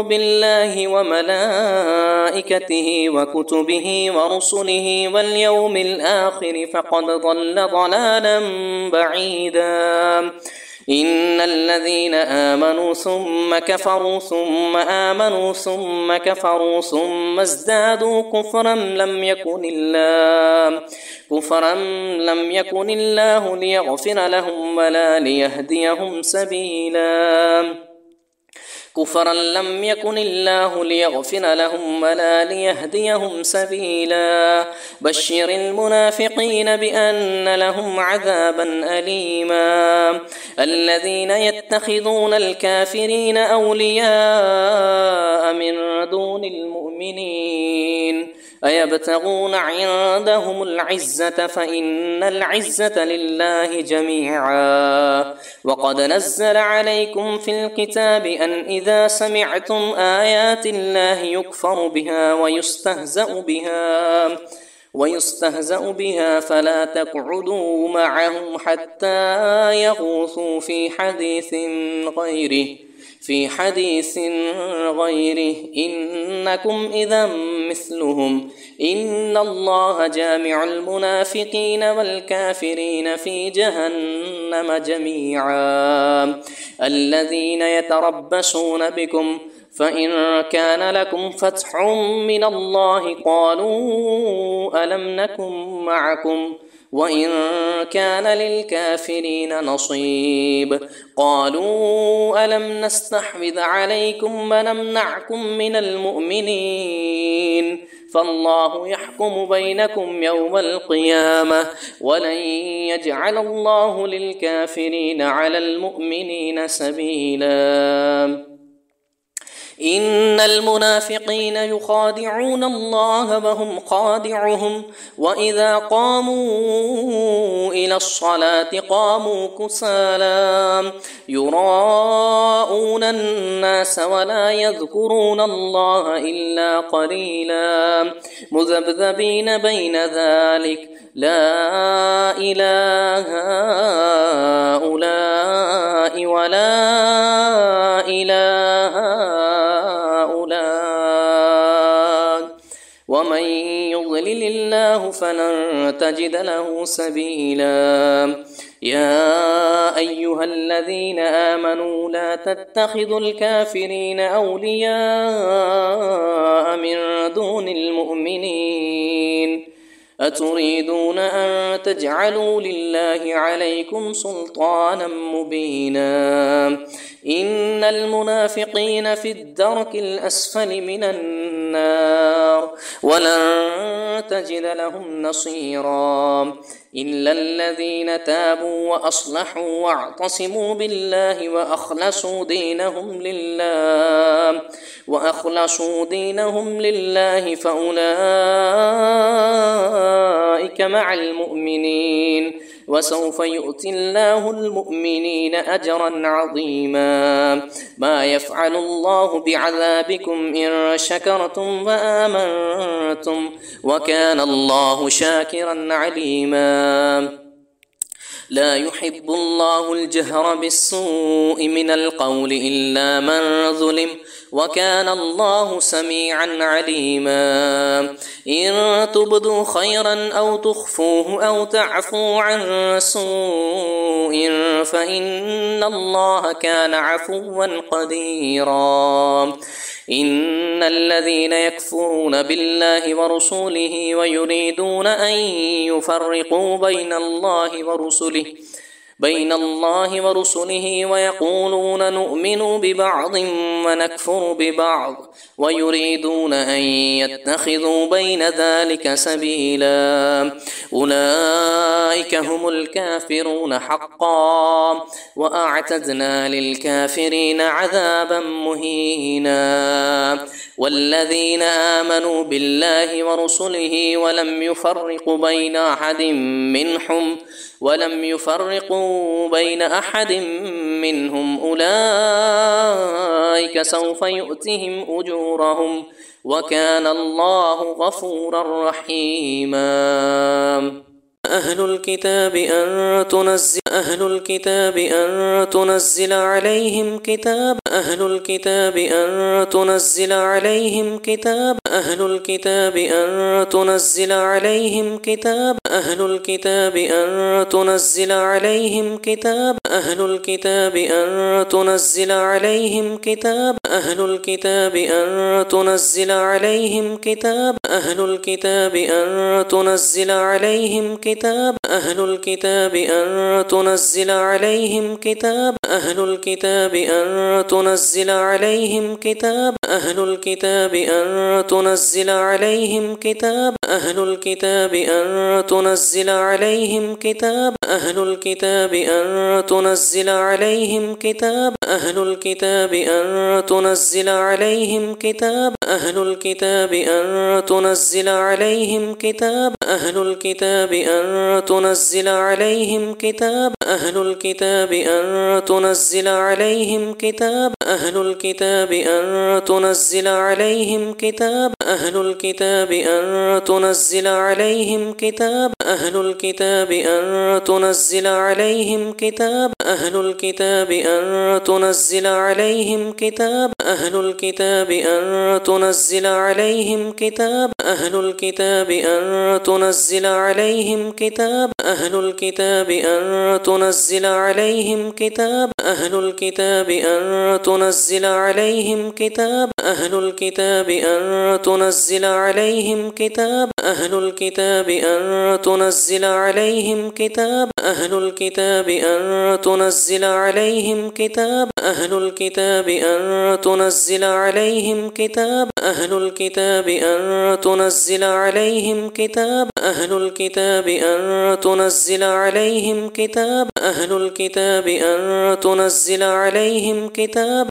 بالله وملائكته وكتبه ورسله واليوم الآخر فقد ضل ضلالا بعيدا. إن الذين آمنوا ثم كفروا ثم آمنوا ثم كفروا ثم ازدادوا كفرا لم يكن الله ليغفر لهم ولا ليهديهم سبيلا. بشر المنافقين بأن لهم عذابا أليما. الذين يتخذون الكافرين أولياء من دون المؤمنين أيبتغون عندهم العزة فإن العزة لله جميعا. وقد نزل عليكم في الكتاب أن إذا سمعتم آيات الله يكفر بها ويستهزأ بها فلا تقعدوا معهم حتى يغوصوا في حديث غيره إنكم إذا مثلهم إن الله جامع المنافقين والكافرين في جهنم جميعا. الذين يتربصون بكم فإن كان لكم فتح من الله قالوا ألم نكن معكم وإن كان للكافرين نصيب قالوا ألم نستحوذ عليكم ونمنعكم من المؤمنين فالله يحكم بينكم يوم القيامة ولن يجعل الله للكافرين على المؤمنين سبيلا. إن المنافقين يخادعون الله وهم خادعهم وإذا قاموا إلى الصلاة قاموا كسالى يراءون الناس ولا يذكرون الله إلا قليلا مذبذبين بين ذلك لا إله هؤلاء ولا إله هؤلاء ومن يضلل الله فلن تجد له سبيلا يا أيها الذين آمنوا لا تتخذوا الكافرين أولياء من دون المؤمنين أتريدون أن تجعلوا لله عليكم سلطانا مبينا إن المنافقين في الدرك الأسفل من النار ولن تجد لهم نصيرا إلا الذين تابوا وأصلحوا واعتصموا بالله وأخلصوا دينهم لله فأولئك مع المؤمنين وسوف يؤتي الله المؤمنين أجرا عظيما ما يفعل الله بعذابكم إن شكرتم وآمنتم وكان الله شاكرا عليما لا يحب الله الجهر بالسوء من القول إلا من ظلم وكان الله سميعا عليما إن تبدوا خيرا أو تخفوه أو تعفوا عن سوء فإن الله كان عفوا قديرا إن الذين يكفرون بالله ورسوله ويريدون أن يفرقوا بين الله ورسله ويقولون نؤمن ببعض ونكفر ببعض ويريدون أن يتخذوا بين ذلك سبيلا أولئك هم الكافرون حقا وأعتدنا للكافرين عذابا مهينا والذين آمنوا بالله ورسله ولم يفرقوا بين أحد منهم أولئك سوف يؤتهم أجورهم وكان الله غفورا رحيما أهل الكتاب أن تنزل عليهم كتاب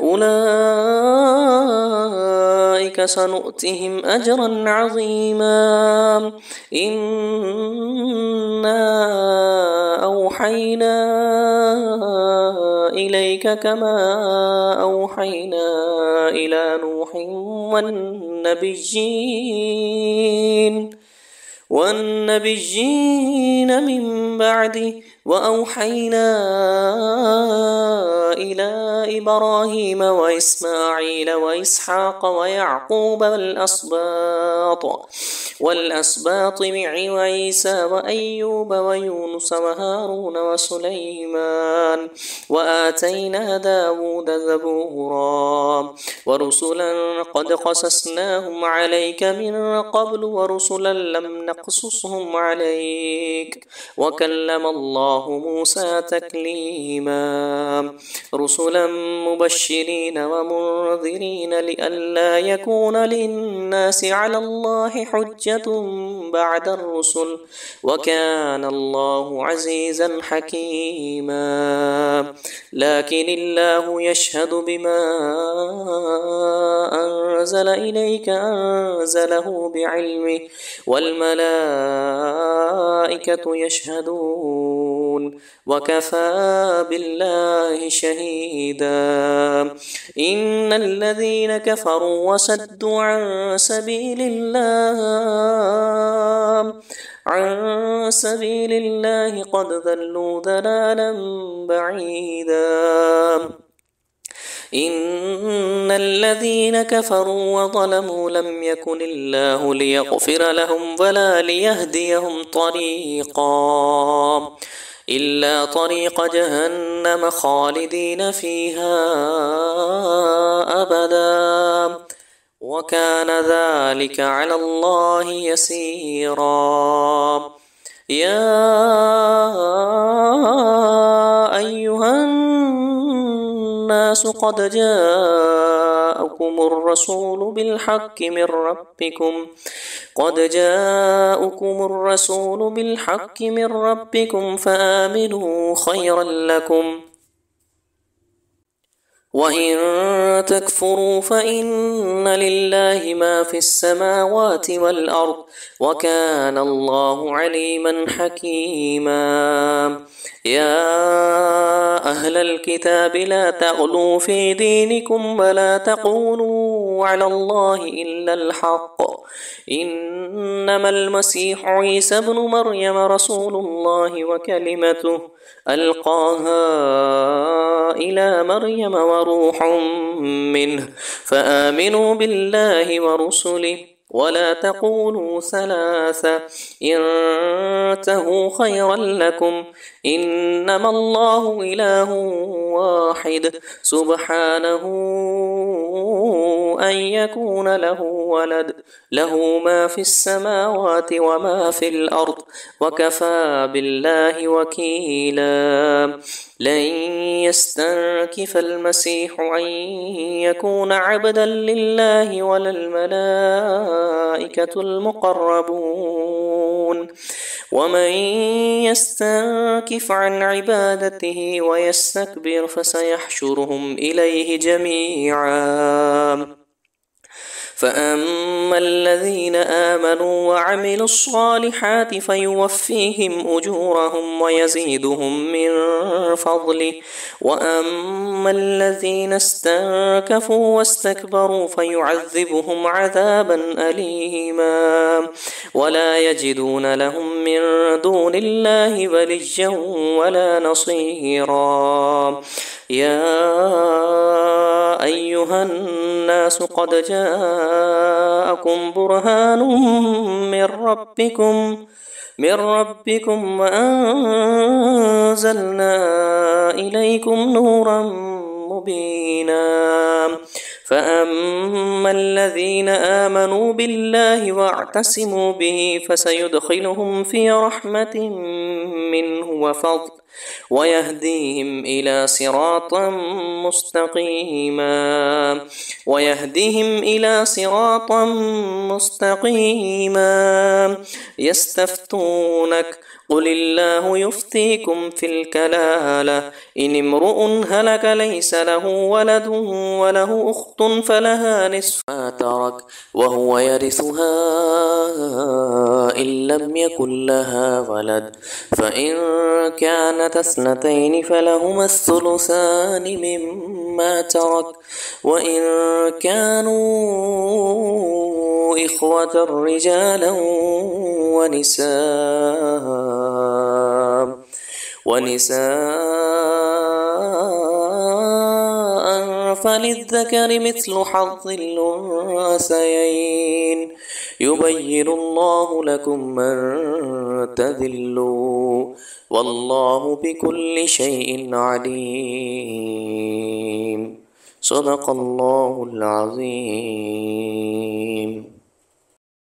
أولئك سنؤتهم أجرا عظيما. إنا أوحينا إليك كما أوحينا إلى نوح والنبيين من بعده، وأوحينا إلى إبراهيم وإسماعيل وإسحاق ويعقوب والأسباط معي وعيسى وأيوب ويونس وهارون وسليمان، وآتينا داود زبورا، ورسلا قد قصصناهم عليك من قبل ورسلا لم نقصصهم عليك، وكلم الله موسى تكليما. رسلا مبشرين ومنذرين لئلا يكون للناس على الله حجة بعد الرسل، وكان الله عزيزا حكيما. لكن الله يشهد بما أنزل إليك أنزله بعلمه، والملائكة يشهدون، وكفى بالله شهيدا. إن الذين كفروا وصدوا عن سبيل الله قد ضلوا ضلالا بعيدا. إن الذين كفروا وظلموا لم يكن الله ليغفر لهم ولا ليهديهم طريقا إلا طريق جهنم خالدين فيها أبدا، وكان ذلك على الله يسيرا. يا أيها الناس قد جاءكم الرسول بالحق من ربكم فآمنوا خيرا لكم، وإن تكفروا فإن لله ما في السماوات والأرض، وكان الله عليما حكيما. يا أهل الكتاب لا تغلوا في دينكم ولا تقولوا على الله إلا الحق، إنما المسيح عيسى بن مريم رسول الله وكلمته ألقاها إلى مريم وروح منه، فآمنوا بالله ورسله ولا تقولوا ثلاثة، انتهوا خيرا لكم، إنما الله إله واحد سبحانه أن يكون له ولد، له ما في السماوات وما في الأرض، وكفى بالله وكيلا. لن يستنكف المسيح أن يكون عبدا لله ولا الملائكة المقربون، ومن يستنكف عن عبادته ويستكبر فسيحشرهم إليه جميعا. فأما الذين آمنوا وعملوا الصالحات فيوفيهم أجورهم ويزيدهم من فضله، وأما الذين استنكفوا واستكبروا فيعذبهم عذابا أليما ولا يجدون لهم من دون الله وليا ولا نصيرا. يا أيها الناس قد جاءكم برهان من ربكم وأنزلنا إليكم نورا مبينا. فأما الذين آمنوا بالله واعتصموا به فسيدخلهم في رحمة منه وفضل، ويهديهم إلى صراط مستقيما يستفتونك قل الله يفتيكم في الكلالة إن امرؤ هلك ليس له ولد وله أخت فلها نصف ما ترك وهو يرثها إن لم يكن لها ولد فإن كانت اثنتين فلهما الثلثان مما ترك وإن كانوا إخوة رجالا ونساء فللذكر مثل حظ الأنثيين يبين الله لكم أن تذلوا والله بكل شيء عليم صدق الله العظيم.